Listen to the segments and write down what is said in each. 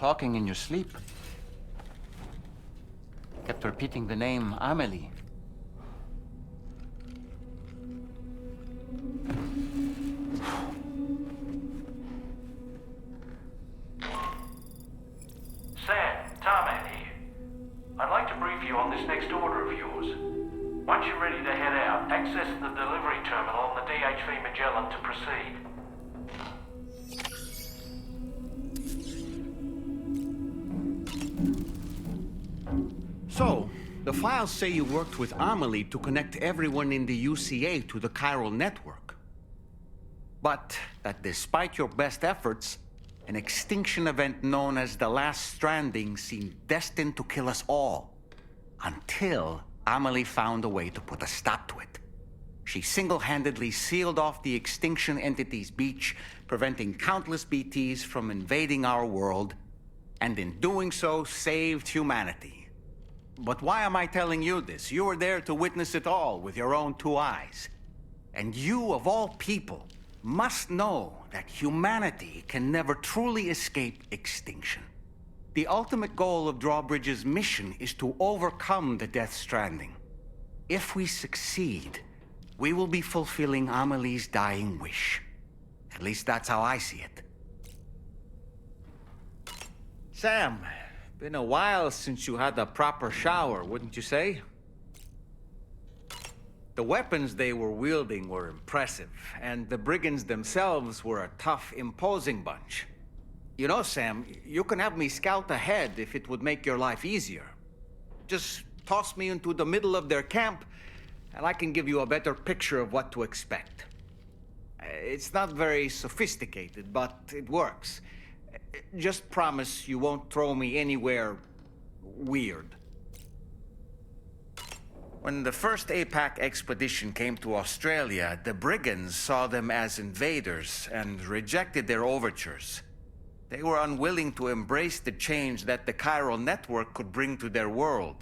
talking in your sleep. Kept repeating the name Amelie. Sam, Tarman here. I'd like to brief you on this next order of yours. Once you're ready to head out, access the delivery terminal on the DHV Magellan to proceed. So, the files say you worked with Amelie to connect everyone in the UCA to the chiral network. But that despite your best efforts, an extinction event known as the Last Stranding seemed destined to kill us all. Until Amelie found a way to put a stop to it. She single-handedly sealed off the extinction entity's beach, preventing countless BTs from invading our world, and in doing so, saved humanity. But why am I telling you this? You were there to witness it all with your own two eyes. And you, of all people, must know that humanity can never truly escape extinction. The ultimate goal of Drawbridge's mission is to overcome the Death Stranding. If we succeed, we will be fulfilling Amelie's dying wish. At least that's how I see it. Sam, been a while since you had a proper shower, wouldn't you say? The weapons they were wielding were impressive, and the brigands themselves were a tough, imposing bunch. You know, Sam, you can have me scout ahead if it would make your life easier. Just toss me into the middle of their camp, and I can give you a better picture of what to expect. It's not very sophisticated, but it works. Just promise you won't throw me anywhere weird. When the first APAC expedition came to Australia, the brigands saw them as invaders and rejected their overtures. They were unwilling to embrace the change that the chiral network could bring to their world.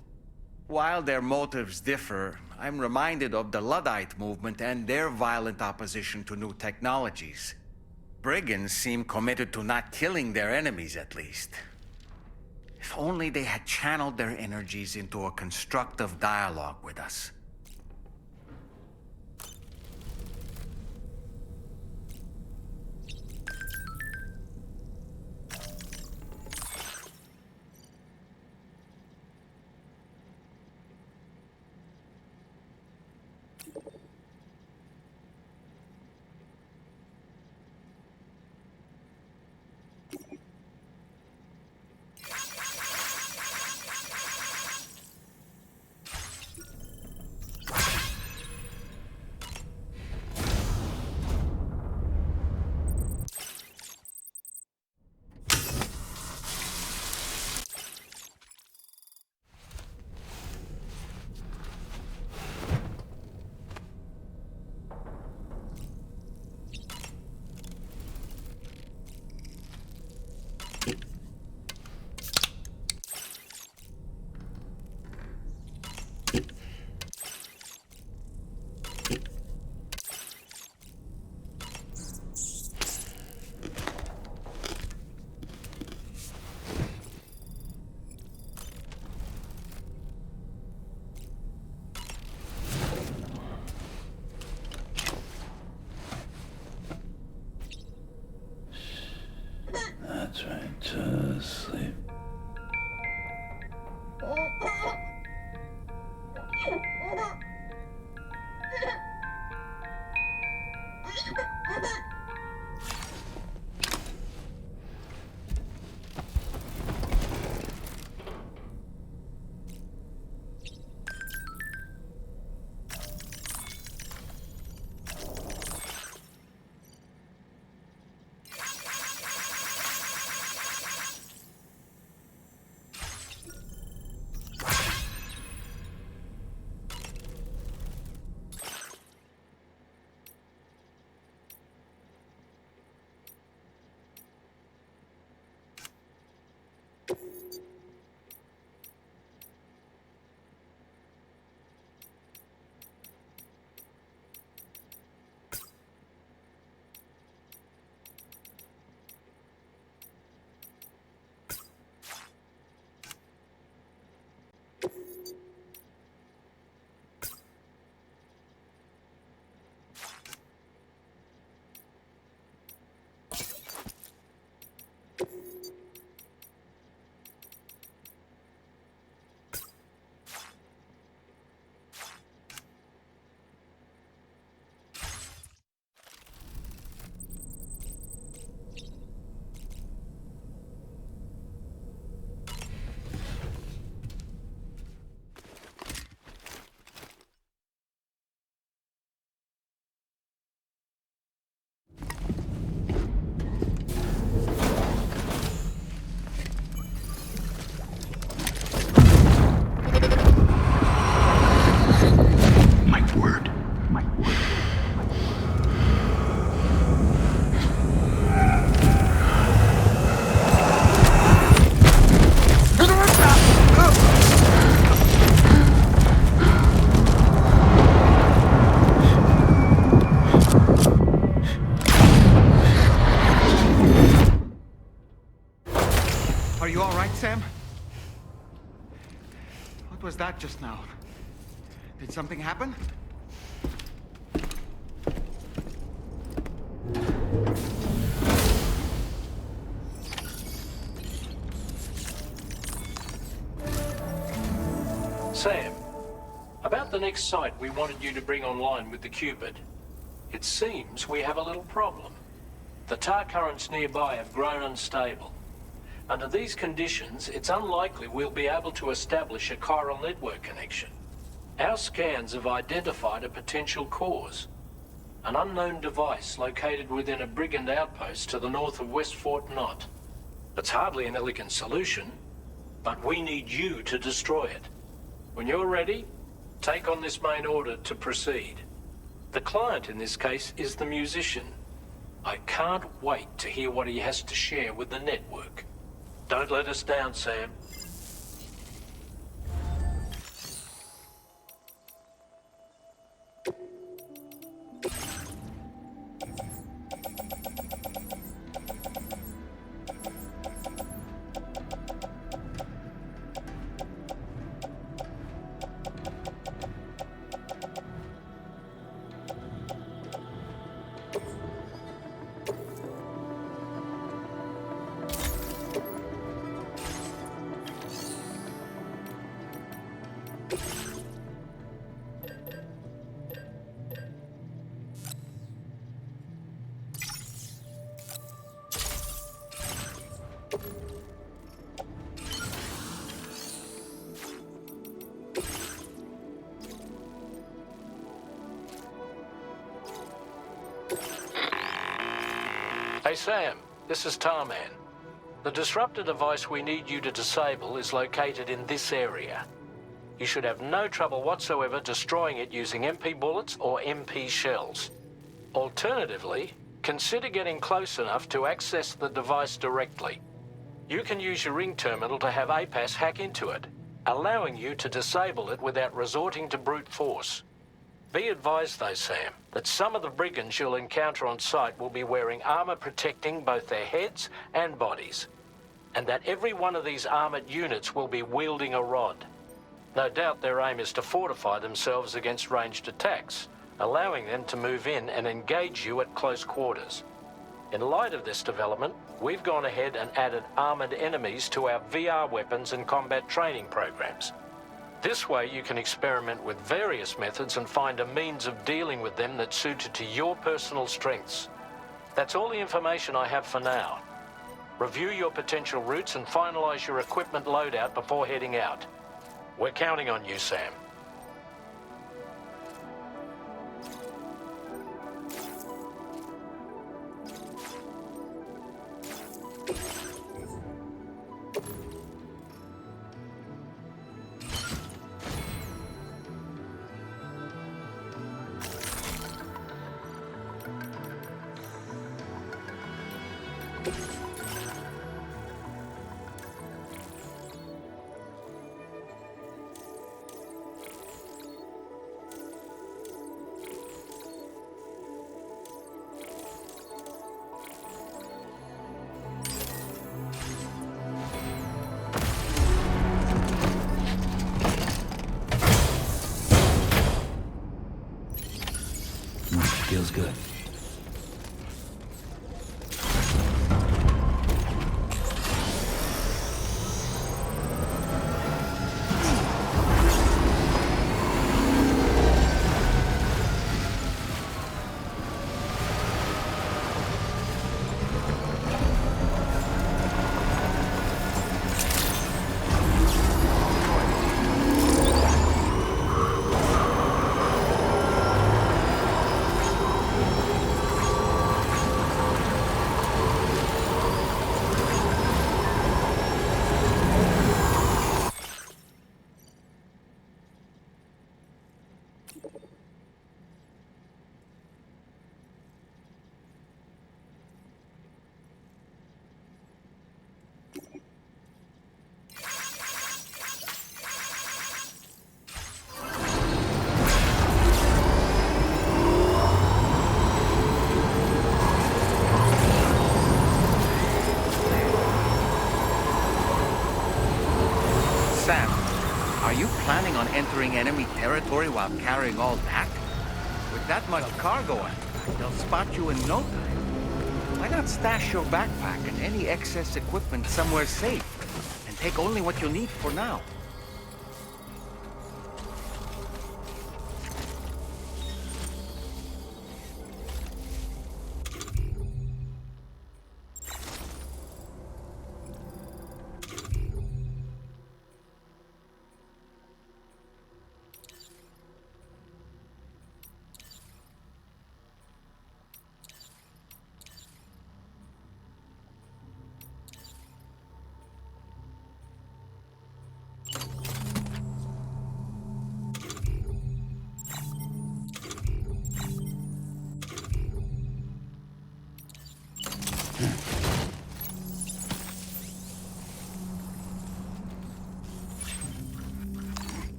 While their motives differ, I'm reminded of the Luddite movement and their violent opposition to new technologies. Brigands seem committed to not killing their enemies, at least. If only they had channeled their energies into a constructive dialogue with us. that just now? Did something happen? Sam, about the next site we wanted you to bring online with the Cupid. It seems we have a little problem. The tar currents nearby have grown unstable. Under these conditions, it's unlikely we'll be able to establish a chiral network connection. Our scans have identified a potential cause. An unknown device located within a brigand outpost to the north of West Fort Knott. It's hardly an elegant solution, but we need you to destroy it. When you're ready, take on this main order to proceed. The client in this case is the musician. I can't wait to hear what he has to share with the network. Don't let us down, Sam. Hey Sam, this is Tarman. The disruptor device we need you to disable is located in this area. You should have no trouble whatsoever destroying it using MP bullets or MP shells. Alternatively, consider getting close enough to access the device directly. You can use your ring terminal to have APAS hack into it, allowing you to disable it without resorting to brute force. Be advised though, Sam, that some of the brigands you'll encounter on site will be wearing armor protecting both their heads and bodies, and that every one of these armored units will be wielding a rod. No doubt their aim is to fortify themselves against ranged attacks, allowing them to move in and engage you at close quarters. In light of this development, we've gone ahead and added armored enemies to our VR weapons and combat training programs. This way you can experiment with various methods and find a means of dealing with them that's suited to your personal strengths. That's all the information I have for now. Review your potential routes and finalize your equipment loadout before heading out. We're counting on you, Sam. Feels good. entering enemy territory while carrying all that? With that much cargo, they'll spot you in no time. Why not stash your backpack and any excess equipment somewhere safe, and take only what you need for now?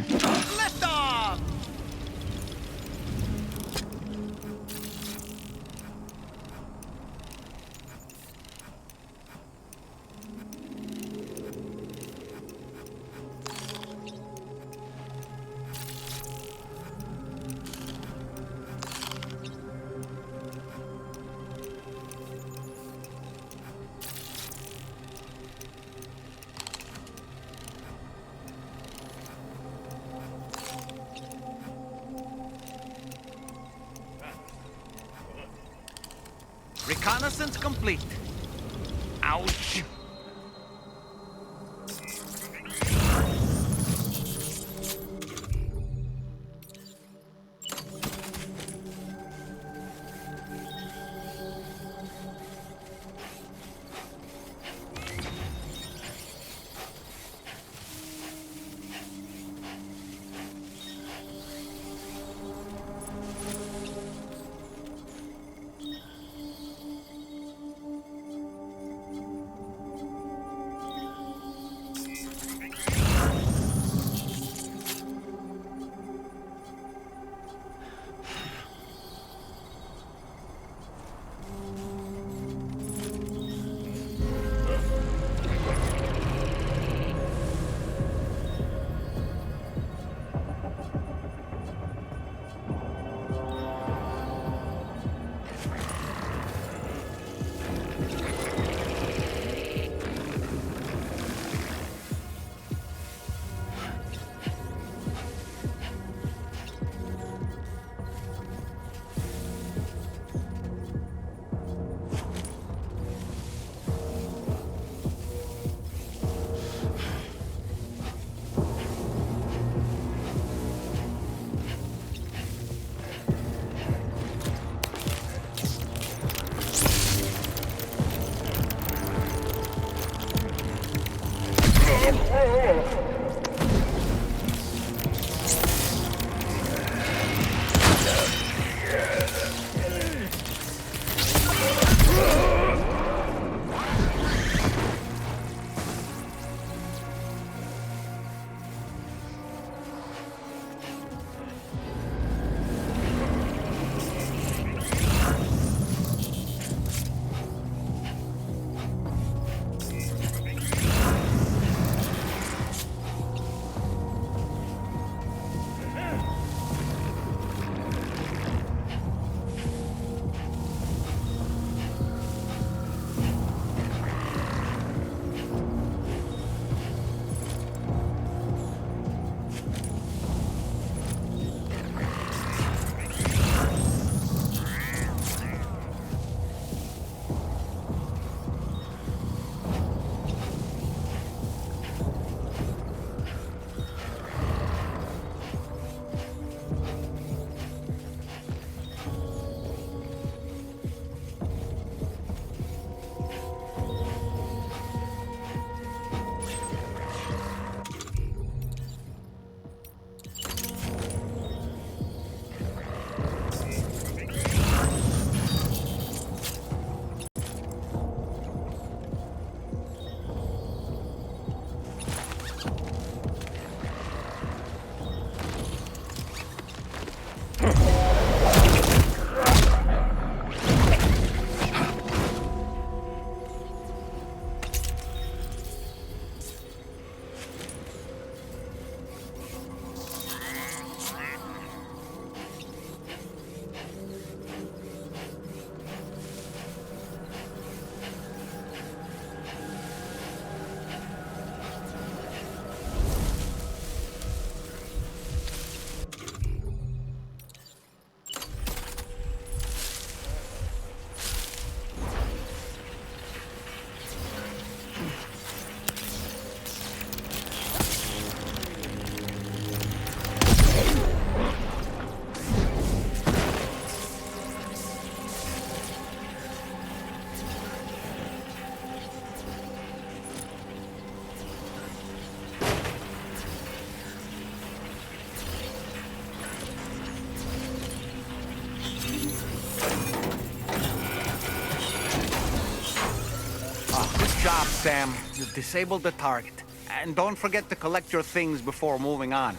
Lift off! Reconnaissance complete. Ouch! Sam. You've disabled the target. And don't forget to collect your things before moving on.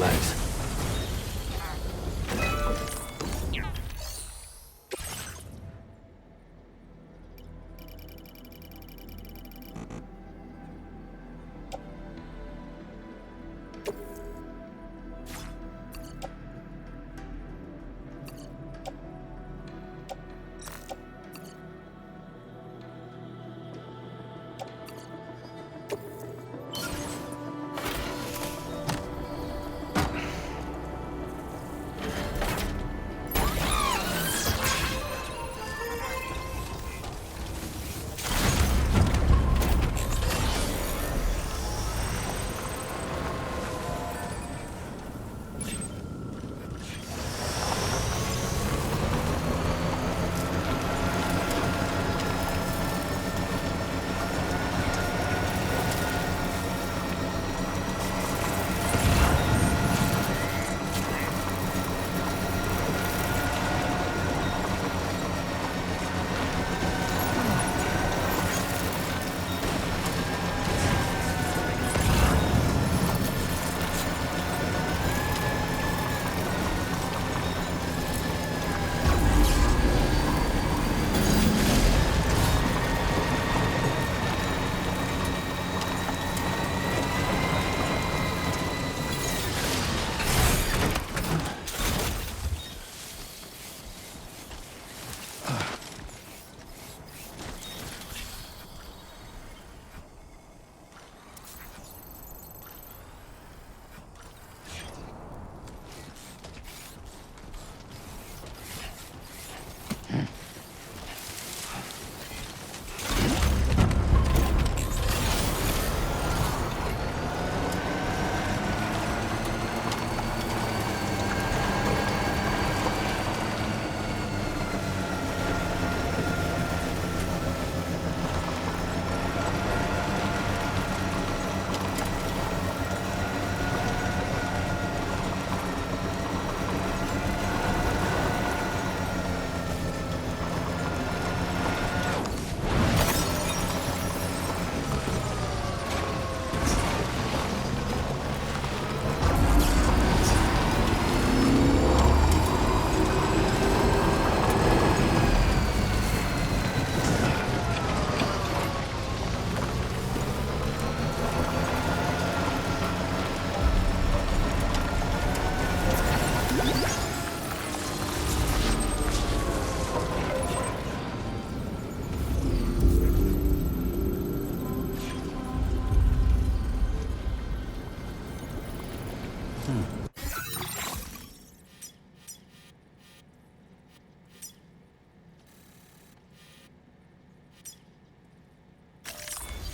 legs.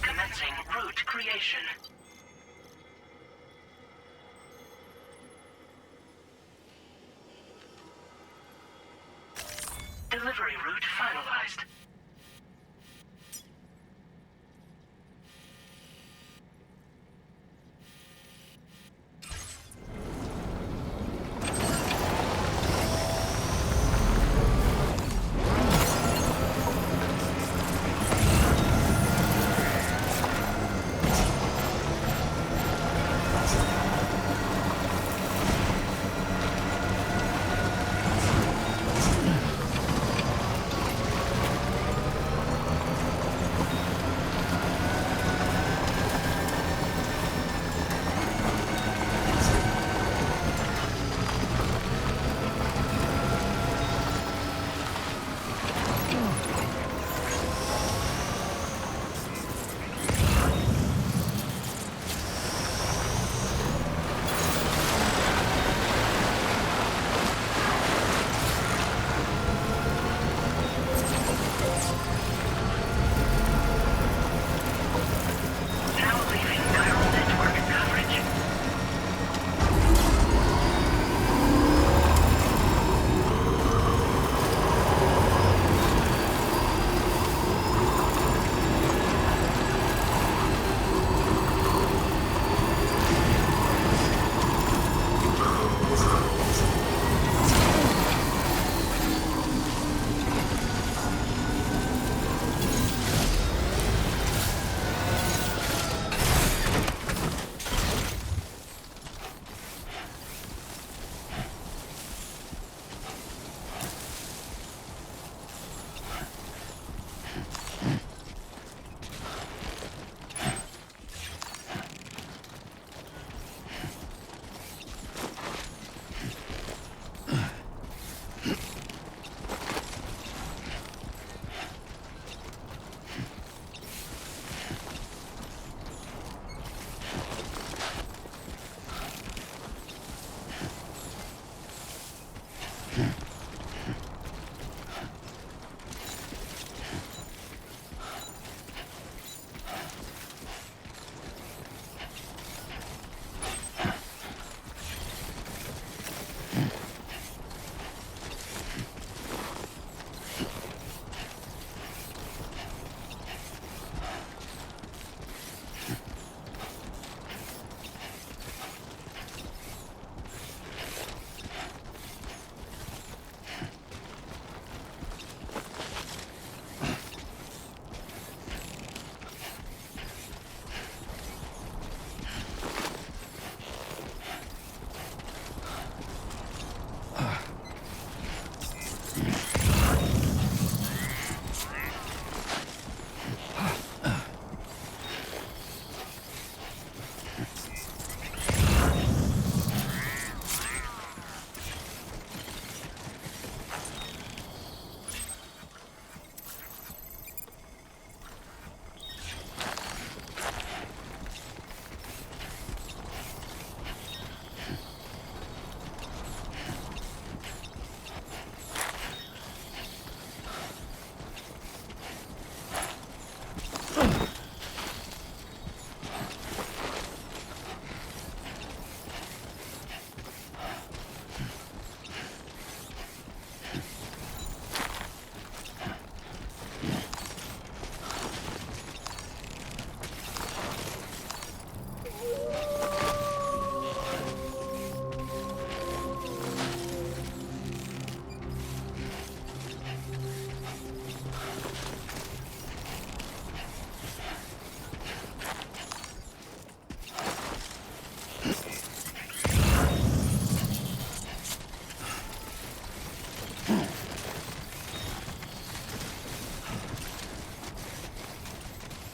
Commencing route creation. Delivery route finalized.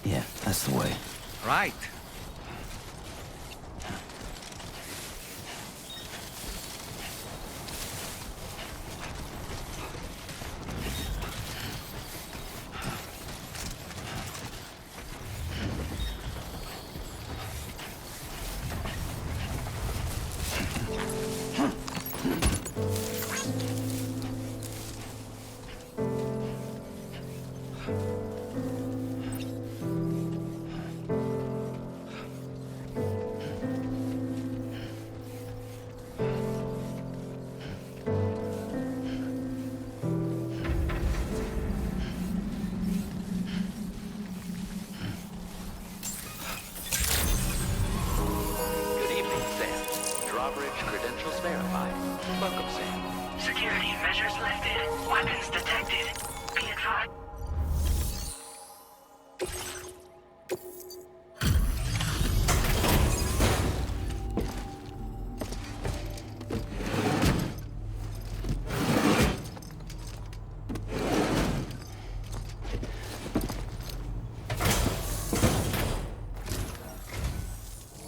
Yeah, that's the way. Right. Good evening, Sam. Drawbridge credentials verified. Welcome, Sam. Security measures lifted. Weapons detected. Be advised.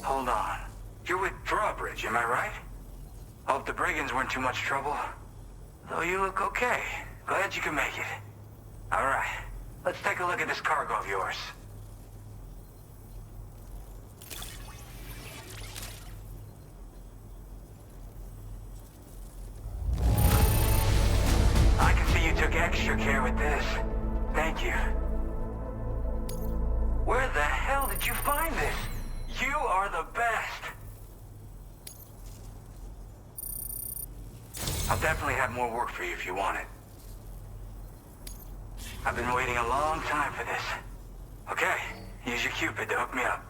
Hold on. You're with Drawbridge, am I right? Hope the brigands weren't too much trouble. Though you look okay. Glad you can make it. Alright, let's take a look at this cargo of yours. I can see you took extra care with this. Thank you. Where the hell did you find this? You are the best! I'll definitely have more work for you if you want it. I've been waiting a long time for this. Okay, use your Cupid to hook me up.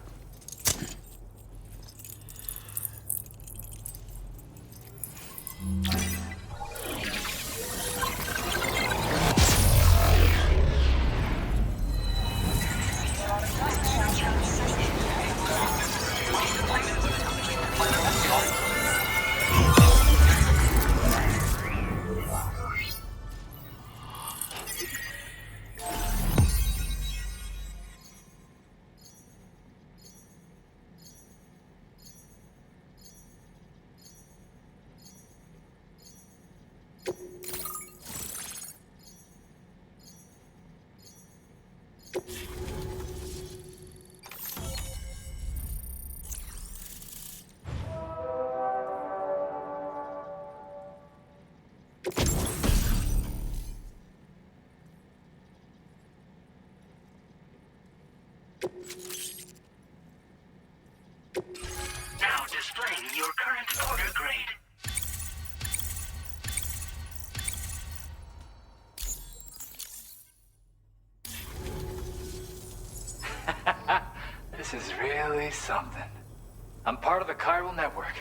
Now displaying your current order grade. This is really something. I'm part of the chiral network,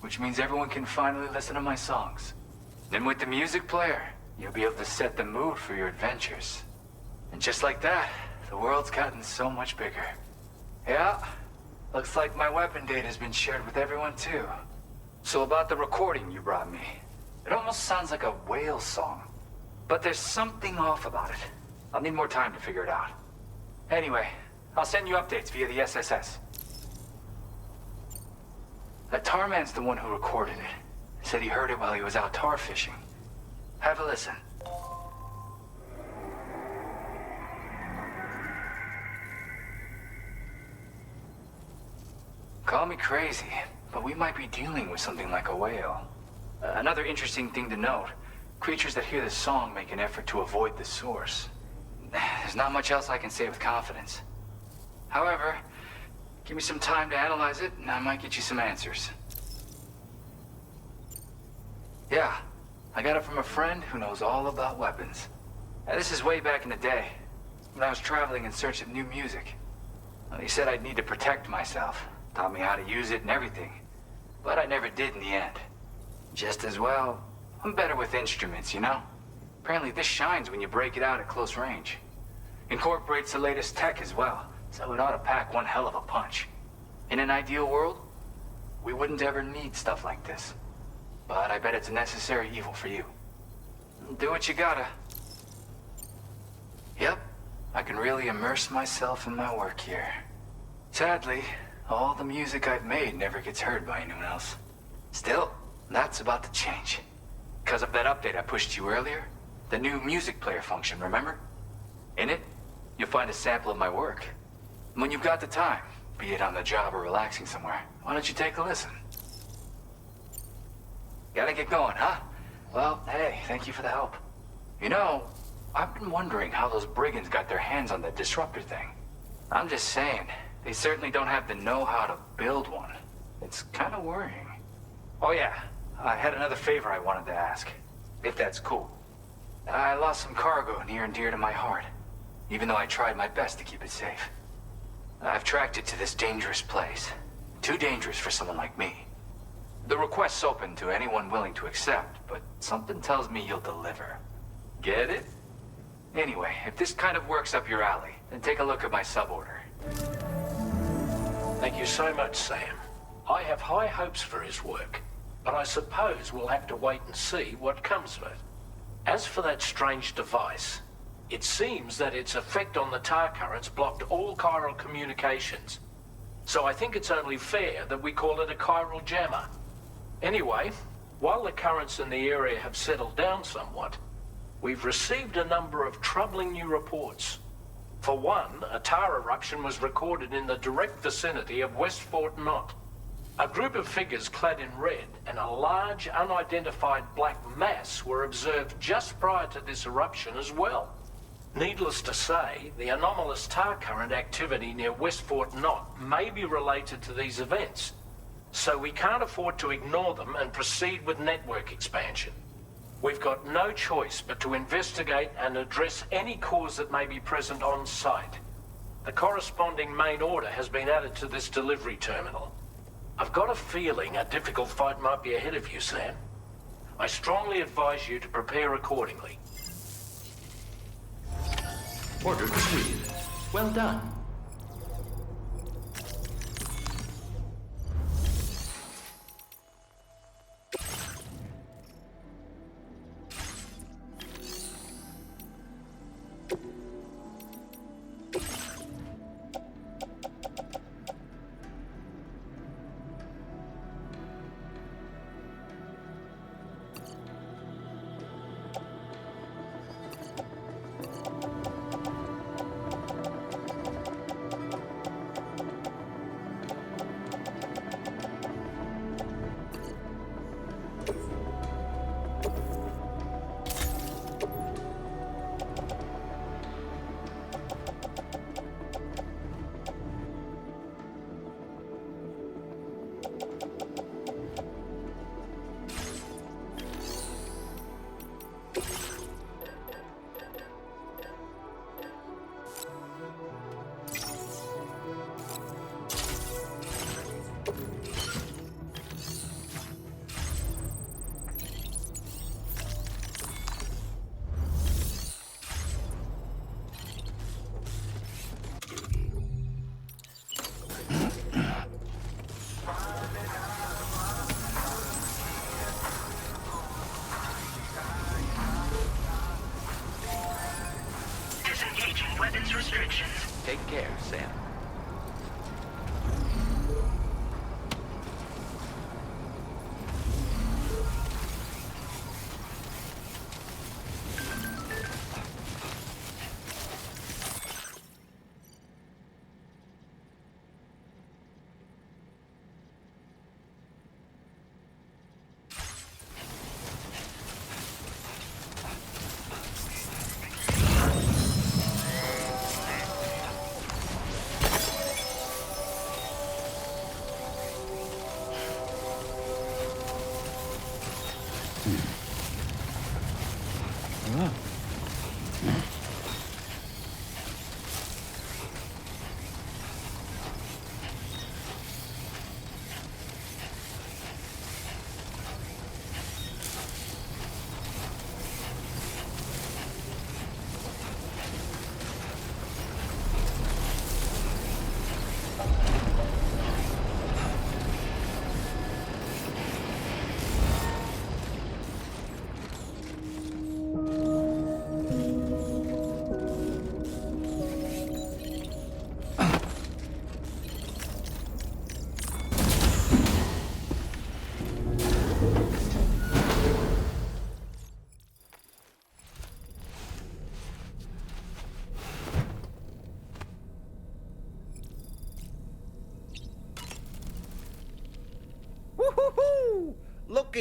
which means everyone can finally listen to my songs. Then with the music player, you'll be able to set the mood for your adventures. And just like that, the world's gotten so much bigger. Yeah, looks like my weapon data has been shared with everyone too. So about the recording you brought me, it almost sounds like a whale song. But there's something off about it. I'll need more time to figure it out. Anyway, I'll send you updates via the SSS. That Tarman's the one who recorded it. Said he heard it while he was out tar fishing. Have a listen. Call me crazy, but we might be dealing with something like a whale. Another interesting thing to note, creatures that hear this song make an effort to avoid the source. There's not much else I can say with confidence. However, give me some time to analyze it, and I might get you some answers. Yeah, I got it from a friend who knows all about weapons. This is way back in the day, when I was traveling in search of new music. He said I'd need to protect myself, taught me how to use it and everything. But I never did in the end. Just as well, I'm better with instruments, you know? Apparently this shines when you break it out at close range. Incorporates the latest tech as well, so it ought to pack one hell of a punch. In an ideal world, we wouldn't ever need stuff like this. But I bet it's a necessary evil for you. Do what you gotta. Yep, I can really immerse myself in my work here. Sadly, all the music I've made never gets heard by anyone else. Still, that's about to change. Because of that update I pushed you earlier, the new music player function, remember? In it, you'll find a sample of my work. When you've got the time, be it on the job or relaxing somewhere, why don't you take a listen? Gotta get going, huh? Well, hey, thank you for the help. You know, I've been wondering how those brigands got their hands on the disruptor thing. I'm just saying, they certainly don't have the know-how to build one. It's kind of worrying. Oh yeah, I had another favor I wanted to ask, if that's cool. I lost some cargo near and dear to my heart, even though I tried my best to keep it safe. I've tracked it to this dangerous place. Too dangerous for someone like me. The request's open to anyone willing to accept, but something tells me you'll deliver. Get it? Anyway, if this kind of works up your alley, then take a look at my suborder. Thank you so much, Sam. I have high hopes for his work, but I suppose we'll have to wait and see what comes of it. As for that strange device, it seems that its effect on the tar currents blocked all chiral communications. So I think it's only fair that we call it a chiral jammer. Anyway, while the currents in the area have settled down somewhat, we've received a number of troubling new reports. For one, a tar eruption was recorded in the direct vicinity of West Fort Knot. A group of figures clad in red and a large unidentified black mass were observed just prior to this eruption as well. Needless to say, the anomalous tar current activity near West Fort Knot may be related to these events, so we can't afford to ignore them and proceed with network expansion. We've got no choice but to investigate and address any cause that may be present on site. The corresponding main order has been added to this delivery terminal. I've got a feeling a difficult fight might be ahead of you, Sam. I strongly advise you to prepare accordingly. Order completed. Well done. Disengaging weapons restrictions. Take care, Sam.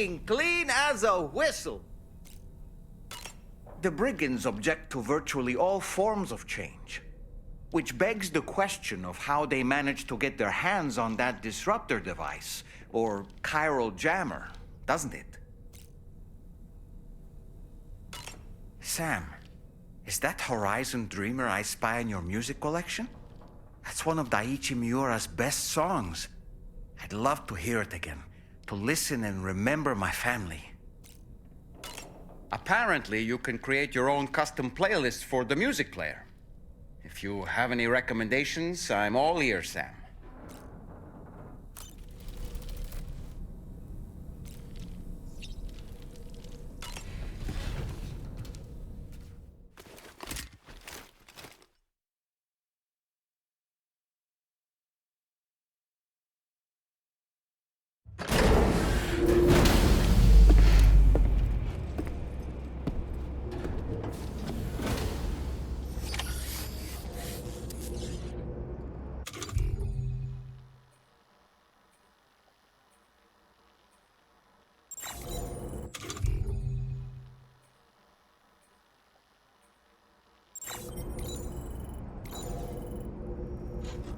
Squeaking clean as a whistle. The brigands object to virtually all forms of change, which begs the question of how they managed to get their hands on that disruptor device, or chiral jammer, doesn't it? Sam, is that Horizon Dreamer I spy in your music collection? That's one of Daiichi Miura's best songs. I'd love to hear it again, to listen and remember my family. Apparently, you can create your own custom playlist for the music player. If you have any recommendations, I'm all ears, Sam.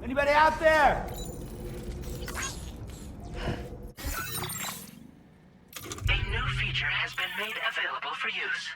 Anybody out there? A new feature has been made available for use.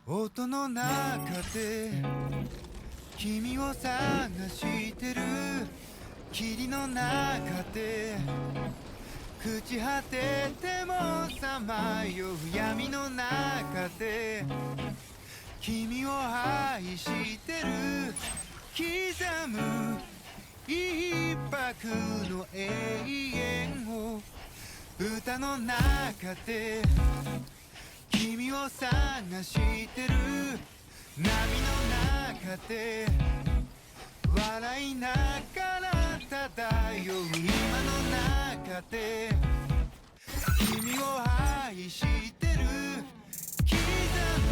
「音の中で君を探してる」「霧の中で朽ち果ててもさまよう闇の中で君を愛してる」「刻む一拍の永遠を歌の中で」君を探してる波の中で笑いながら漂う今の中で君を愛してる刻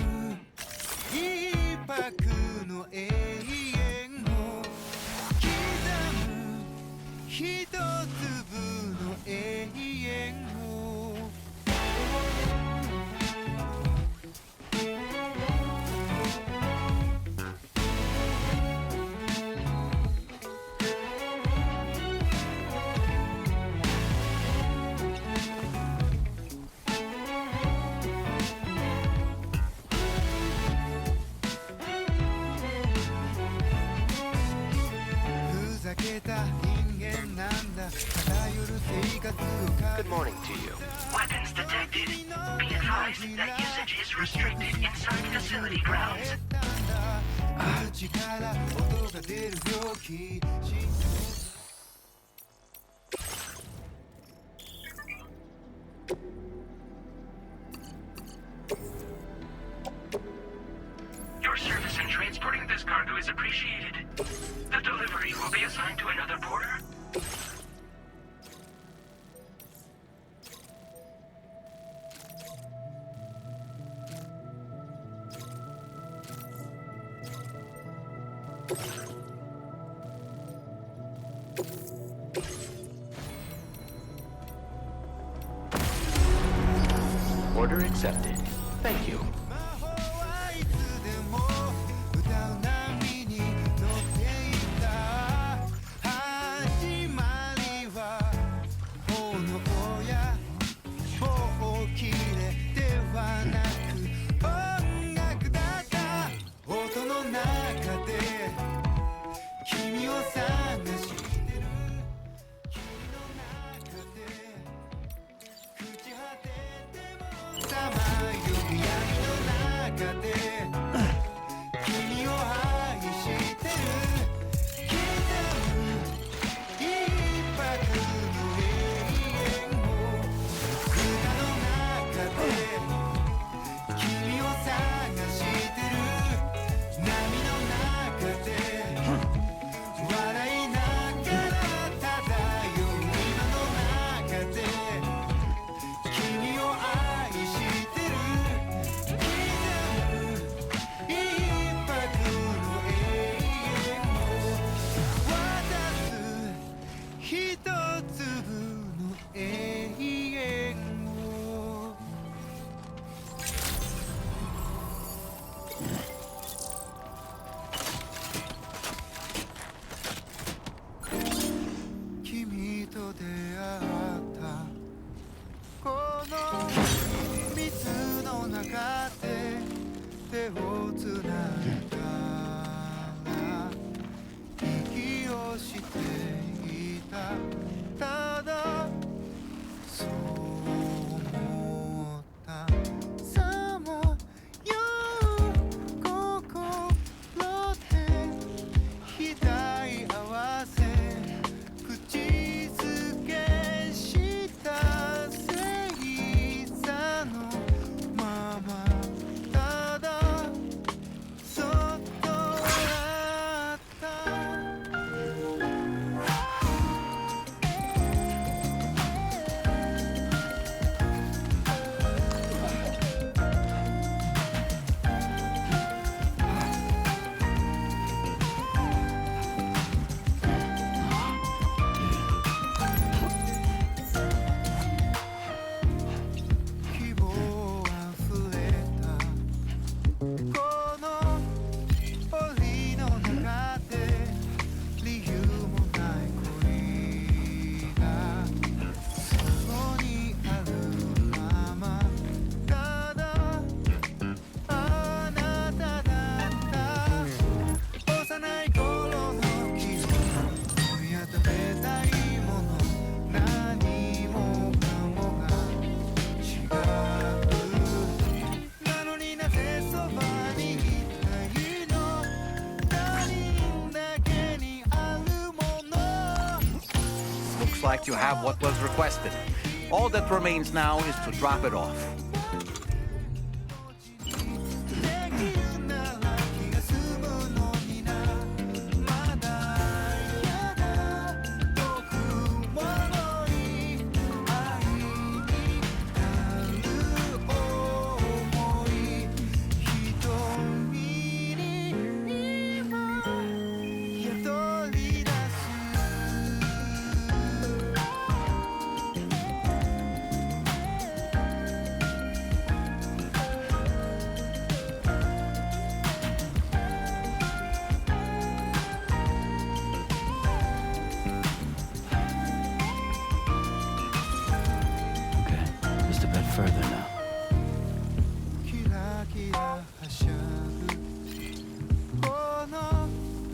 む一拍の永遠を刻む一粒の永遠をGood morning to you. Weapons detected. Be advised that usage is restricted inside facility grounds. Your service in transporting this cargo is appreciated. The delivery will be assigned to another porter. Order accepted. Thank you. で君を愛してる刻む一拍の永遠を砂の中で君を探してる波の中で笑いながら漂う今の中で君を愛してる刻む一拍の永遠を渡す一粒の永遠を君と出会ったこの水の中で手をつないだら息をしていたただそう思ったさまよう心で額合わせ口づけした星座のままただそっと笑った希望あふれたこの檻の中で理由もない恋がそこにあるままただあなただった幼い頃の記憶今夜食べたいもの何もかもが違うなのになぜそばにいたいの他人だけにあるもの Looks like you have what was requested. All that remains now is to drop it off. できるなら気が済むのになまだやだ遠くものに愛になる想い瞳に今宿り出す Okay, just a bit further now. キラキラはしゃぐこの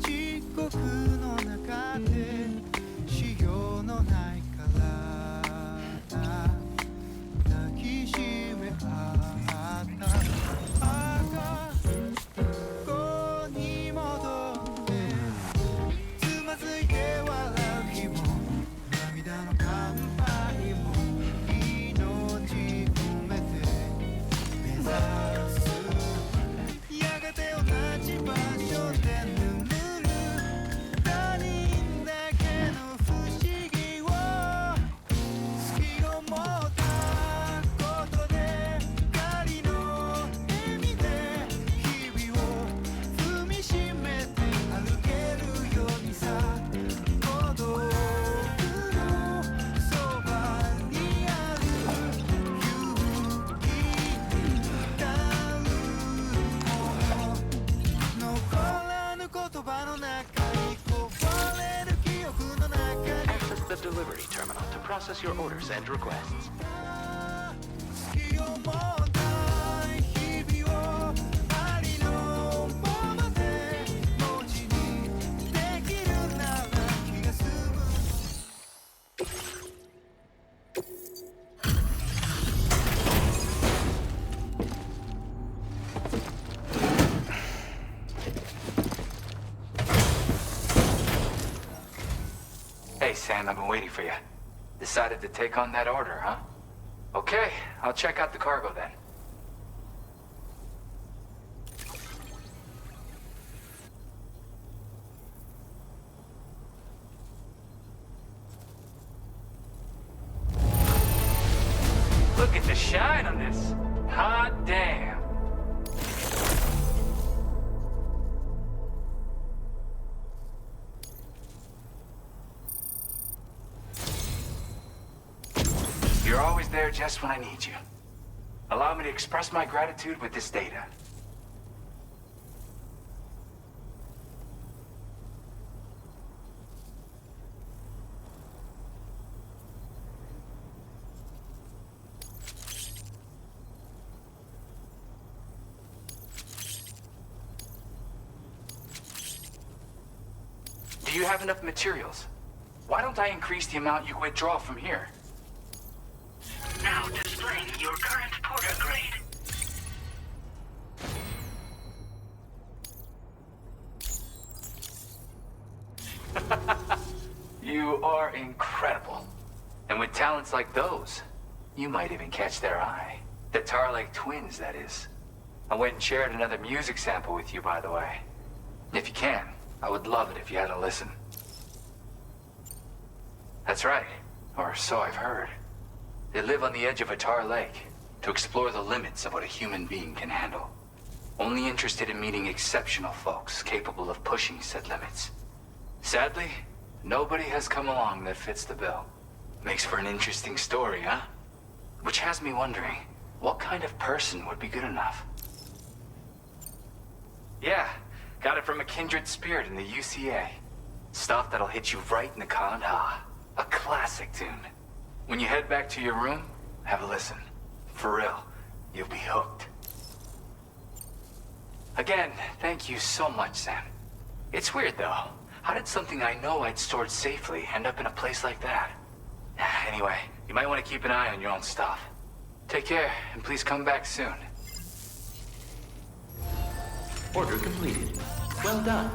地獄の中でしようのない体抱きしめ合った赤ここに戻ってつまずいて笑う日も涙の乾杯も命込めて目指すやがて同じ場所で眠る他人だけの不思議を好きを持ったことで光の笑みで日々を踏みしめて歩けるようにさ孤独のそばにある勇気になるもの残らぬ言葉の中にこぼれる記憶の中に Access the delivery terminal to process your orders and requests. 好きを持った日々をありのままで文字にできるなら気が済む All Sam. I've been waiting for you. Decided to take on that order, huh? Okay, I'll check out the cargo then. Look at the shine on this. Hot damn. You're always there just when I need you. Allow me to express my gratitude with this data. Do you have enough materials? Why don't I increase the amount you withdraw from here? Now displaying your current porter grade. You are incredible. And with talents like those, you might even catch their eye. The Tarlake twins, that is. I went and shared another music sample with you, by the way. If you can, I would love it if you had a listen. That's right, or so I've heard. They live on the edge of a tar lake to explore the limits of what a human being can handle. Only interested in meeting exceptional folks capable of pushing said limits. Sadly, nobody has come along that fits the bill. Makes for an interesting story, huh? Which has me wondering, what kind of person would be good enough? Yeah, got it from a kindred spirit in the UCA. Stuff that'll hit you right in the Kandha. A classic tune. When you head back to your room, have a listen. For real, you'll be hooked. Again, thank you so much, Sam. It's weird, though. How did something I know I'd stored safely end up in a place like that? Anyway, you might want to keep an eye on your own stuff. Take care, and please come back soon. Order completed. Well done.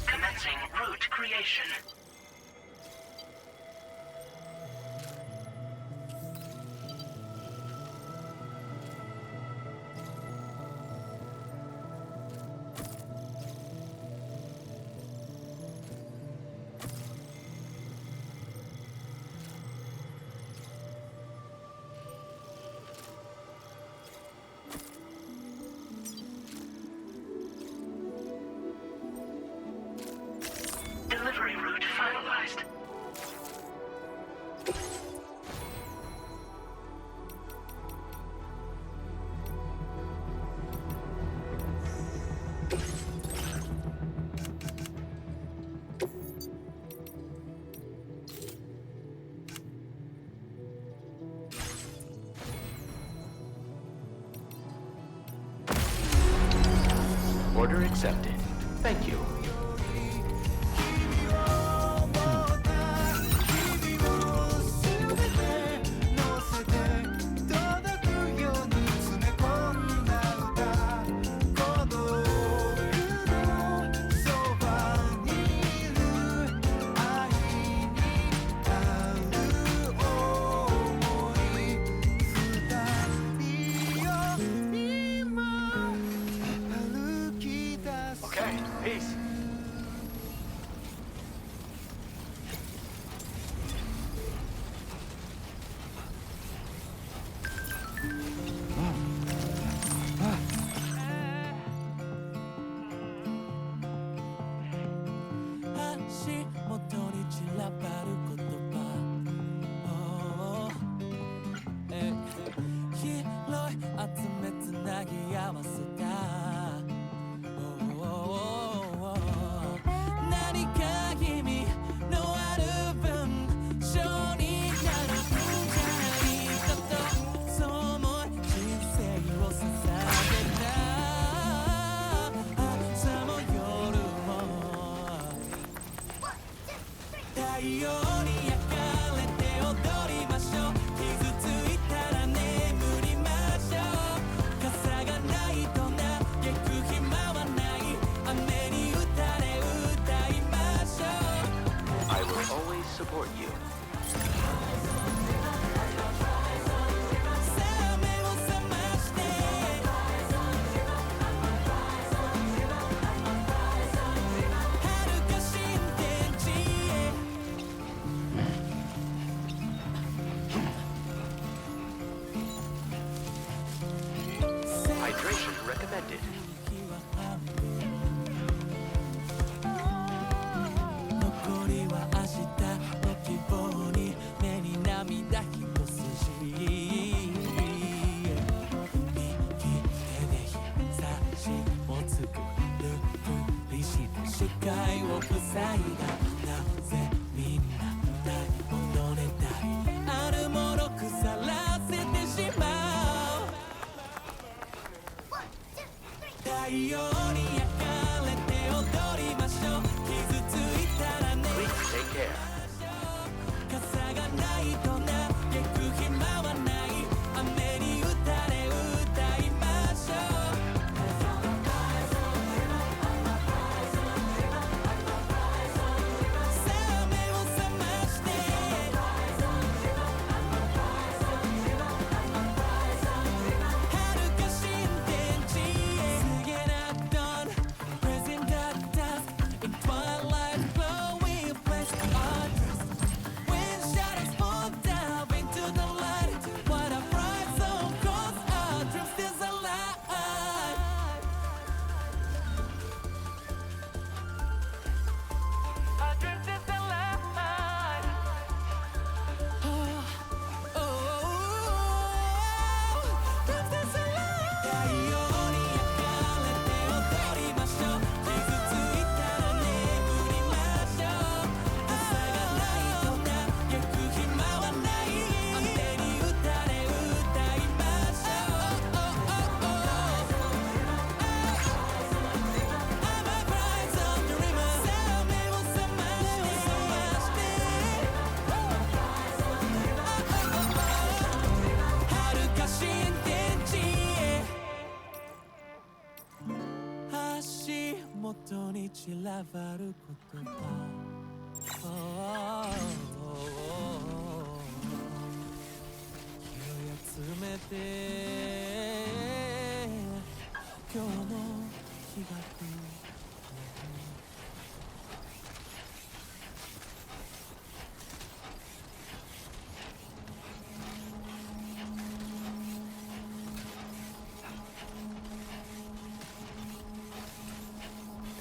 Commencing route creation. Delivery route finalized. Order accepted. Thank you. Okay, peace. will always support you. Hydration recommended. 残りは明日の希望に目に涙一筋右手で日差しを作るふりして視界を塞いだなぜみんなないものねたいあるもの腐らせてしまう太陽に焼かれて踊りましょう傷ついたらね Please take care. 傘がないと嘆く暇はない雨に打たれ歌いましょうさあ目を覚まして遥か新天地へ Singing at dawn, praising the dusk in twilight glowing place our dress when shadows fall down into the light what a bright zone calls our dreams still alive our dreams still alive oh, dreams still alive 太陽に焼かれて踊りましょう傷ついたら眠りましょう傘がないと嘆く暇はない雨に打たれ歌いましょう I'm a bright sun dreamer さあ目を覚まして遥か新天地へ足元に散らばる言葉気を集めて今日も日が来る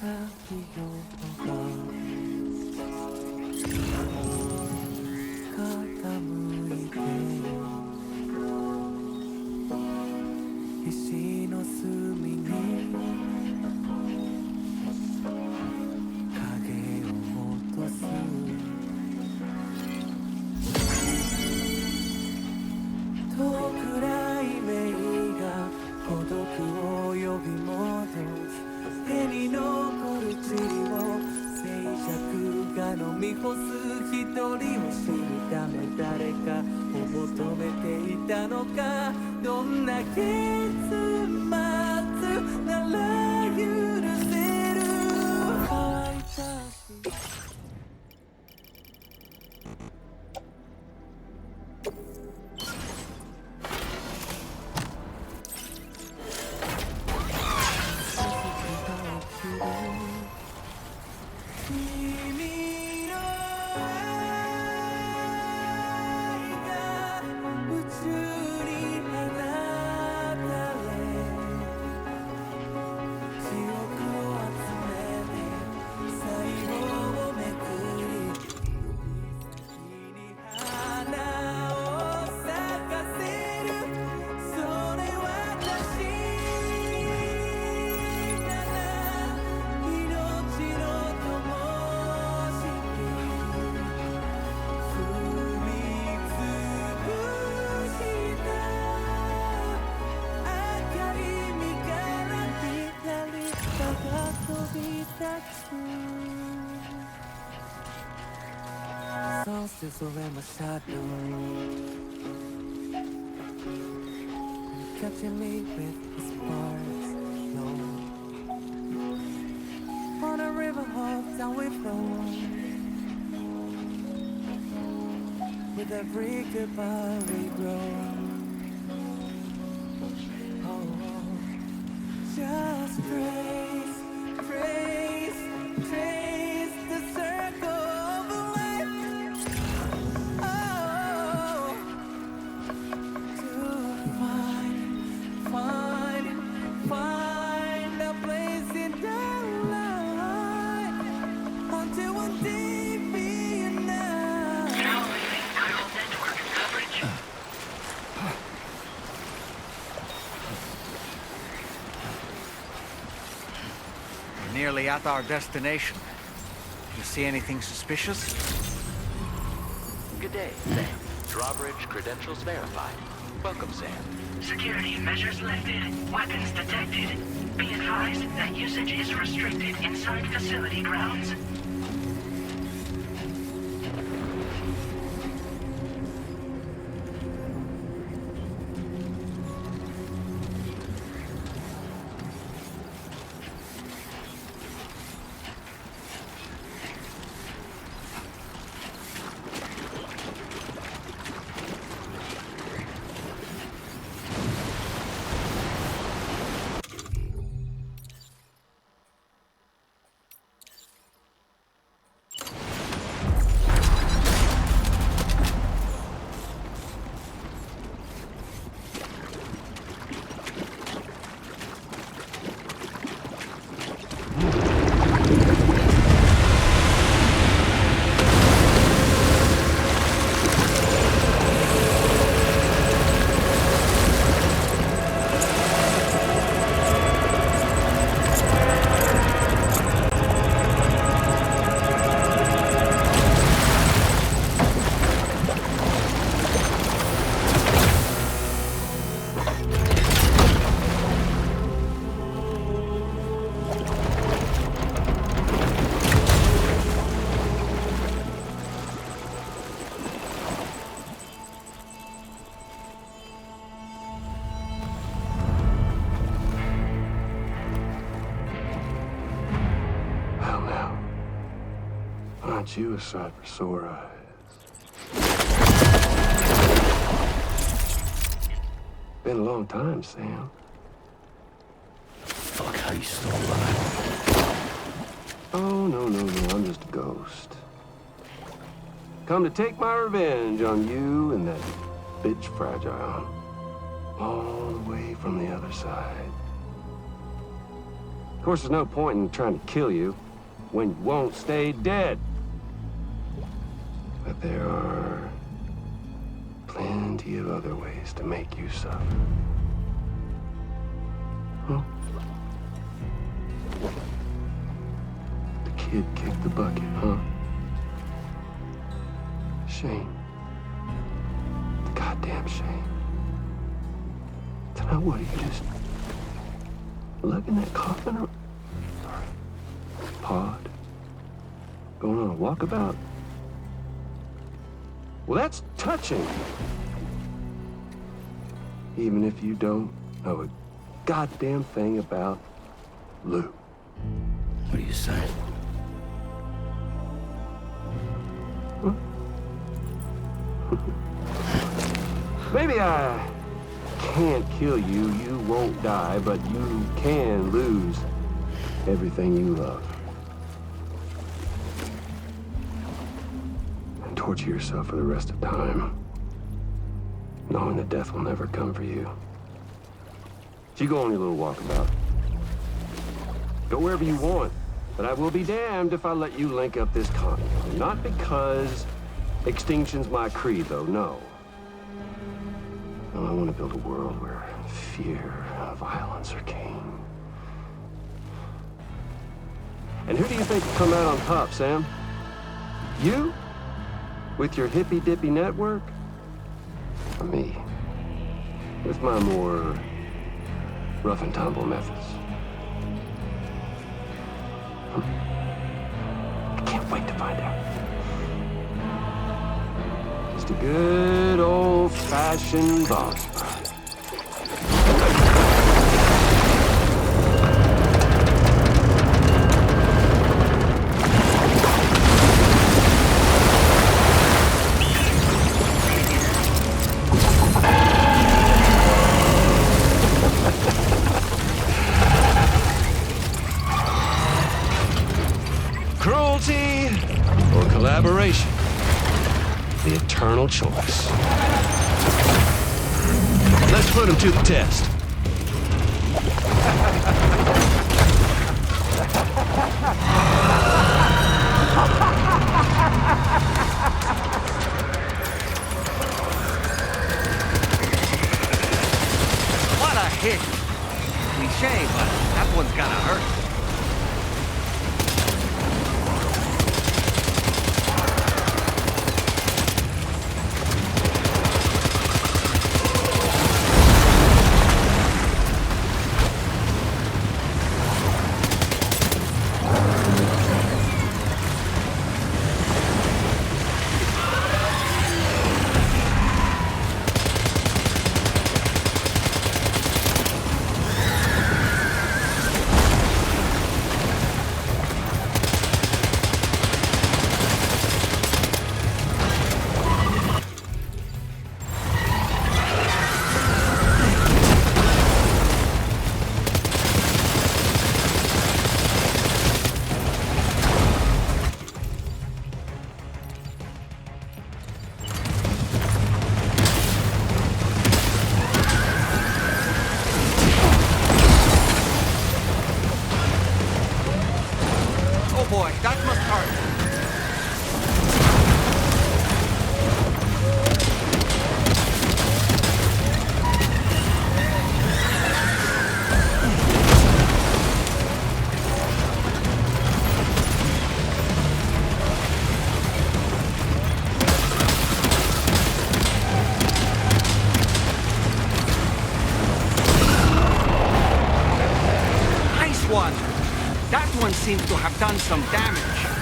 太陽が傾いて石の隅に影を落とす遠くない目が孤独を呼び戻す手に残る塵を静寂が飲み干す一人を知るため誰かを求めていたのかどんな結末なら許せる乾いたし君の愛が宇宙に放たれ monsters over my shadow, catching me with the sparks. No, on a river hop down we flow. With every goodbye we grow. Oh, just trace the circle of life. Oh, to find a place in the light until one day be enough. Now leaving chiral network coverage. We're nearly at our destination. You see anything suspicious? Good day, Sam. Drawbridge credentials verified. Welcome, Sam. Security measures lifted. Weapons detected. Be advised that usage is restricted inside facility grounds. Aren't you a sight for sore eyes? Been a long time, Sam. Fuck, how you still alive? Oh, no, I'm just a ghost. Come to take my revenge on you and that bitch Fragile. All the way from the other side. Of course, there's no point in trying to kill you when you won't stay dead. But there are plenty of other ways to make you suffer. Huh? The kid kicked the bucket, huh? Shame. The goddamn shame. So now what, are you just lugging that coffin or pod? Going on a walkabout? Well, that's touching. Even if you don't know a goddamn thing about Lou. What are you saying? Huh? Maybe I can't kill you, you won't die, but you can lose everything you love. And torture yourself for the rest of time, knowing that death will never come for you. So you go on your little walkabout. Go wherever you want, but I will be damned if I let you link up this continent. Not because extinction's my creed, though, no. No, I want to build a world where fear and violence are king. And who do you think will come out on top, Sam? You? With your hippy-dippy network? Or me? With my more rough and tumble methods? I can't wait to find out. Just a good old-fashioned boss fight. Cruelty or collaboration? The eternal choice. Let's put him to the test. What a hit! Cliche, but that one's gonna hurt. Boy, that must hurt. Nice one. That one seems to have done some damage.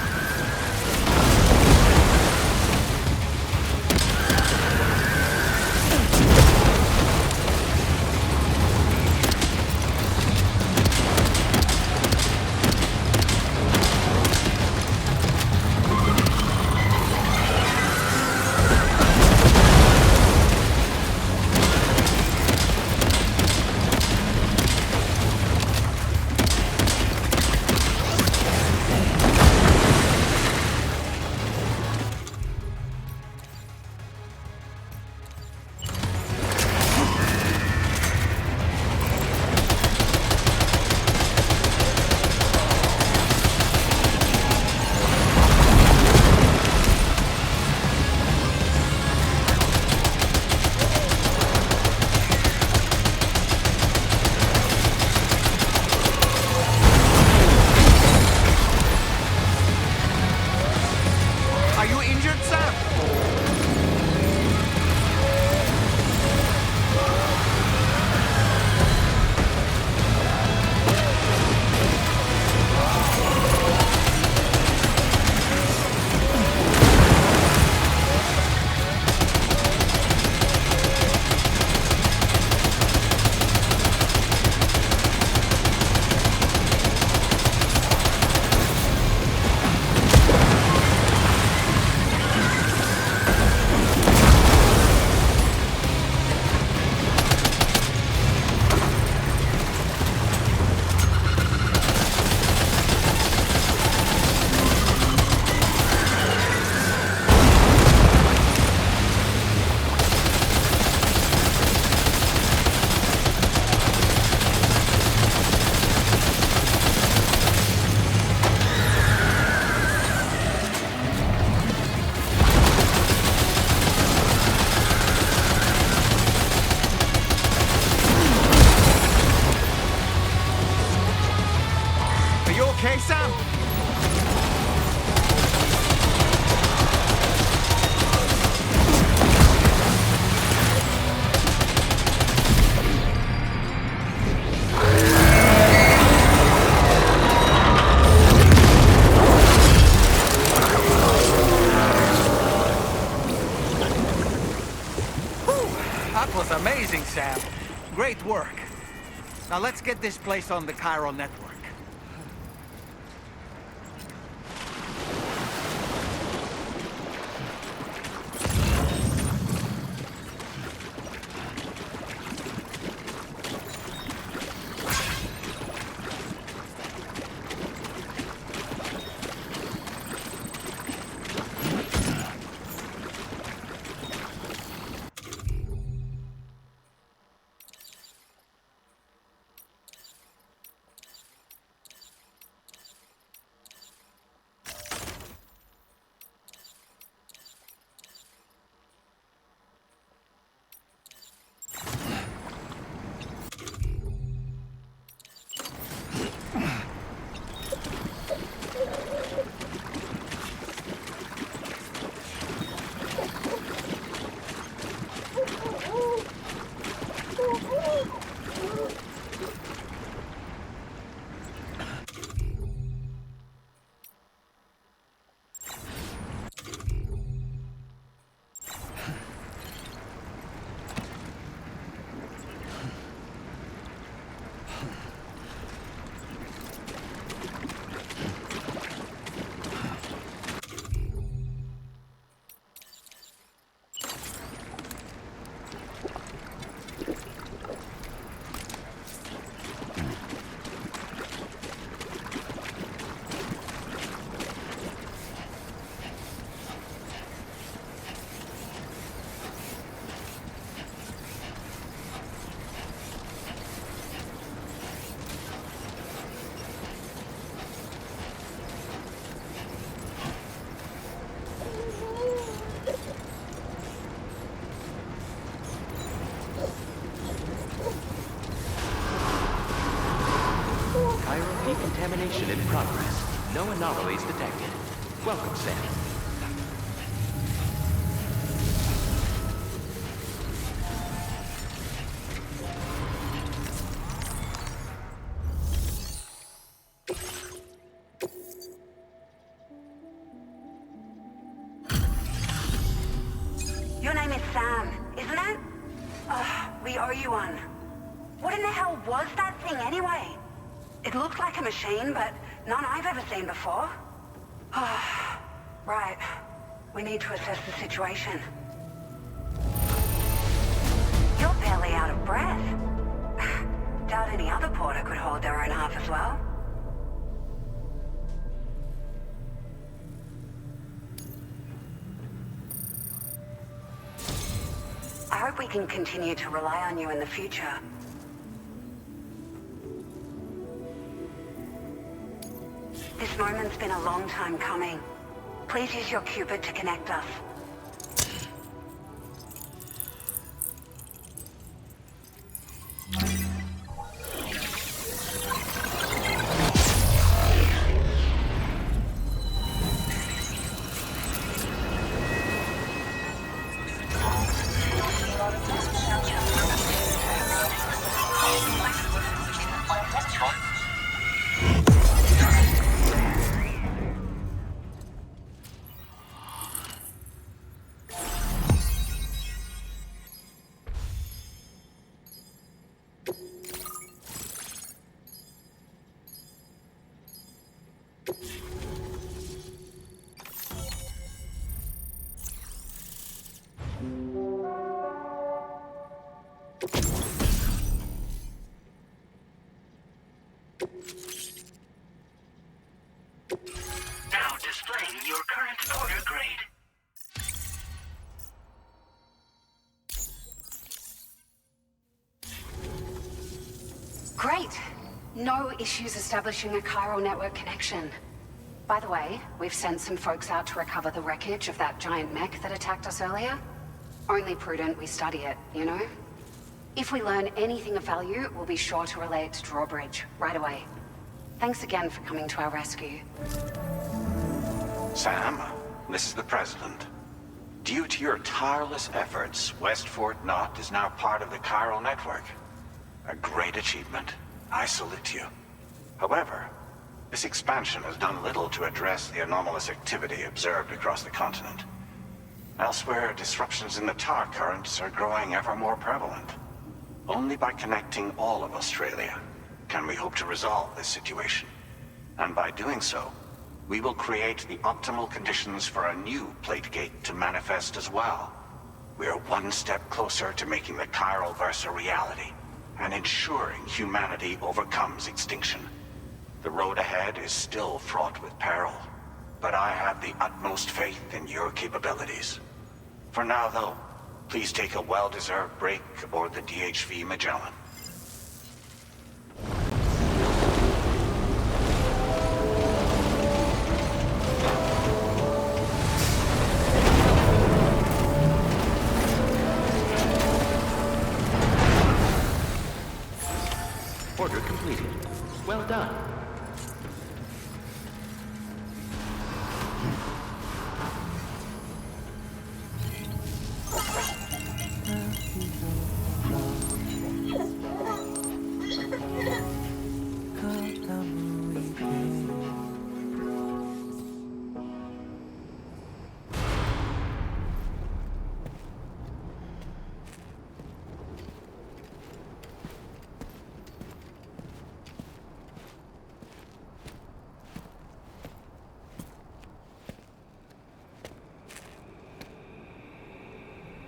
okay, Sam? Sam. Great work. Now let's get this place on the chiral network. Decontamination in progress. No anomalies detected. Welcome, Sam. Your name is Sam, isn't it? We owe you one. What in the hell was that thing anyway? It looked like a machine, but none I've ever seen before. Right. We need to assess the situation. You're barely out of breath. Doubt any other porter could hold their own half as well. I hope we can continue to rely on you in the future. This moment's been a long time coming. Please use your Cupid to connect us. Now displaying your current order grade. Great. No issues establishing a chiral network connection. By the way, we've sent some folks out to recover the wreckage of that giant mech that attacked us earlier. Only prudent we study it, you know? If we learn anything of value, we'll be sure to relay it to Drawbridge right away. Thanks again for coming to our rescue. Sam, this is the President. Due to your tireless efforts, West Fort Knot is now part of the chiral network. A great achievement. I salute you. However, this expansion has done little to address the anomalous activity observed across the continent. Elsewhere, disruptions in the tar currents are growing ever more prevalent. Only by connecting all of Australia can we hope to resolve this situation. And by doing so, we will create the optimal conditions for a new Plategate to manifest as well. We are one step closer to making the chiral verse a reality, and ensuring humanity overcomes extinction. The road ahead is still fraught with peril, but I have the utmost faith in your capabilities. For now, though, please take a well-deserved break aboard the DHV Magellan. Order completed. Well done.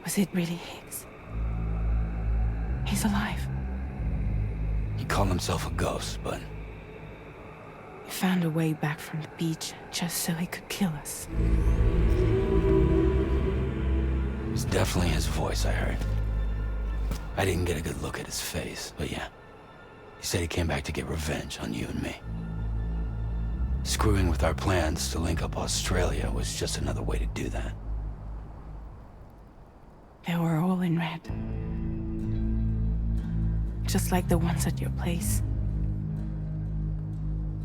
Was it really Higgs? He's alive. He called himself a ghost, but... He found a way back from the beach just so he could kill us. It was definitely his voice I heard. I didn't get a good look at his face, but yeah. He said he came back to get revenge on you and me. Screwing with our plans to link up Australia was just another way to do that. They were all in red. Just like the ones at your place.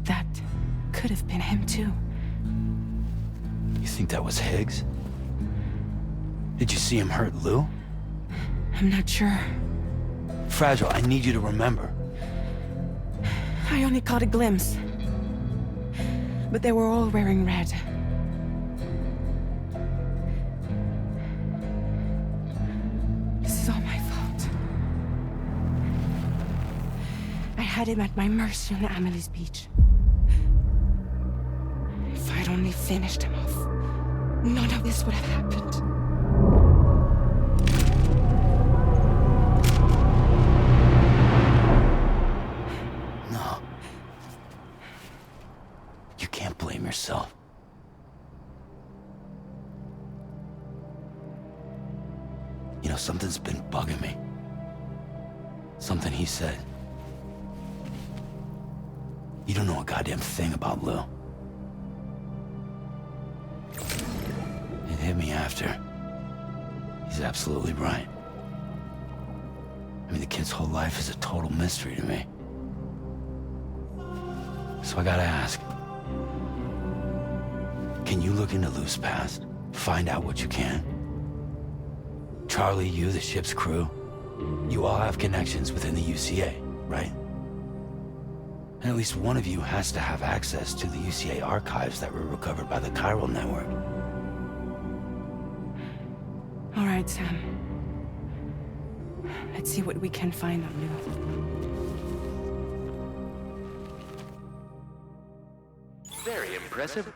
That could have been him too. You think that was Higgs? Did you see him hurt Lou? I'm not sure. Fragile, I need you to remember. I only caught a glimpse. But they were all wearing red. This is all my fault. I had him at my mercy on Amelie's beach. If I'd only finished him off, none of this would have happened. No. You can't blame yourself. You know, something's been bugging me. Something he said. You don't know a goddamn thing about Lou. It hit me after. He's absolutely right. I mean, the kid's whole life is a total mystery to me. So I gotta ask. Can you look into Lou's past? Find out what you can? Charlie, you, the ship's crew, you all have connections within the UCA, right? And at least one of you has to have access to the UCA archives that were recovered by the chiral network. All right, Sam. Let's see what we can find on Lou. Very impressive.